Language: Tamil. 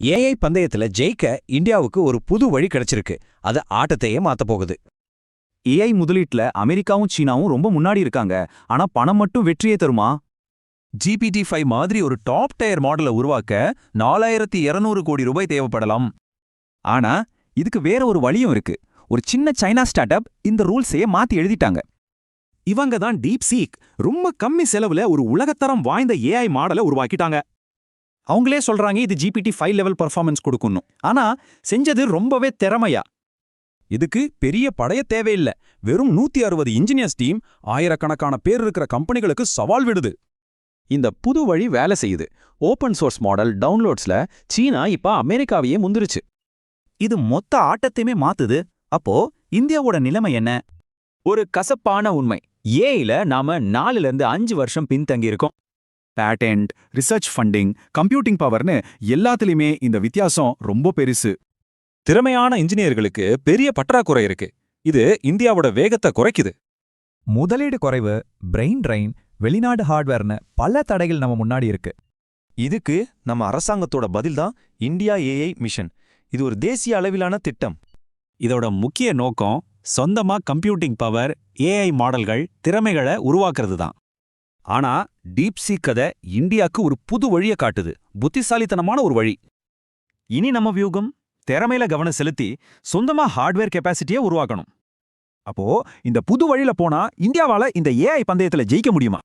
ஏஐ பந்தயத்துல ஜெயிக்க இந்தியாவுக்கு ஒரு புது வழி கிடைச்சிருக்கு. அது ஆட்டத்தையே மாத்தப் போகுது. ஏஐ முதலீட்டுல அமெரிக்காவும் சீனாவும் ரொம்ப முன்னாடி இருக்காங்க. ஆனா பணம் மட்டும் வெற்றியே தருமா? GPT-5 மாதிரி ஒரு டாப் டயர் மாடலை உருவாக்க 4200 கோடி ரூபாய் தேவைப்படலாம். ஆனா இதுக்கு வேற ஒரு வழியும் இருக்கு. ஒரு சின்ன சைனா ஸ்டார்ட் அப் இந்த ரூல்ஸையே மாத்தி எழுதிட்டாங்க. இவங்க தான் DeepSeek. ரொம்ப கம்மி செலவுல ஒரு உலகத்தரம் வாய்ந்த ஏஐ மாடலை உருவாக்கிட்டாங்க. அவங்களே சொல்றாங்க இது GPT-5 லெவல் பர்ஃபார்மன்ஸ் கொடுக்கணும். ஆனா செஞ்சது ரொம்பவே திறமையா. இதுக்கு பெரிய படைய தேவையில்ல. வெறும் 160 இன்ஜினியர்ஸ் டீம், ஆயிரக்கணக்கான பேர் இருக்கிற கம்பெனிகளுக்கு சவால் விடுது. இந்த புது வழி வேலை செய்யுது. ஓபன் சோர்ஸ் மாடல் டவுன்லோட்ஸ்ல சீனா இப்ப அமெரிக்காவையே முந்திருச்சு. இது மொத்த ஆட்டத்தையுமே மாத்துது. அப்போ இந்தியாவோட நிலைமை என்ன? ஒரு கசப்பான உண்மை. ஏஐல நாம 4ல இருந்து 5 வருஷம் பின்தங்கி இருக்கோம். பேட்டன்ட், ரிசர்ச் ஃபண்டிங், கம்ப்யூட்டிங் பவர்னு எல்லாத்துலயுமே இந்த வித்தியாசம் ரொம்ப பெருசு. திறமையான இன்ஜினியர்களுக்கு பெரிய பற்றாக்குறை இருக்கு. இது இந்தியாவோட வேகத்தை குறைக்குது. முதலீடு குறைவு, பிரெயின் ட்ரைன், வெளிநாடு ஹார்ட்வேர்னு பல தடைகள் நம்ம முன்னாடி இருக்கு. இதுக்கு நம்ம அரசாங்கத்தோட பதில்தான் இந்தியா ஏஐ மிஷன். இது ஒரு தேசிய அளவிலான திட்டம். இதோட முக்கிய நோக்கம் சொந்தமா கம்ப்யூட்டிங் பவர், ஏஐ மாடல்கள், திறமைகளை உருவாக்குறது தான். ஆனா டீப்சீக் கதை இந்தியாவுக்கு ஒரு புது வழியை காட்டுது. புத்திசாலித்தனமான ஒரு வழி. இனி நம்ம வியூகம் திறமையில கவனம் செலுத்தி சொந்தமா ஹார்ட்வேர் கெப்பாசிட்டியை உருவாக்கணும். அப்போ இந்த புது வழியில போனா இந்தியாவால இந்த ஏஐ பந்தயத்துல ஜெயிக்க முடியுமா?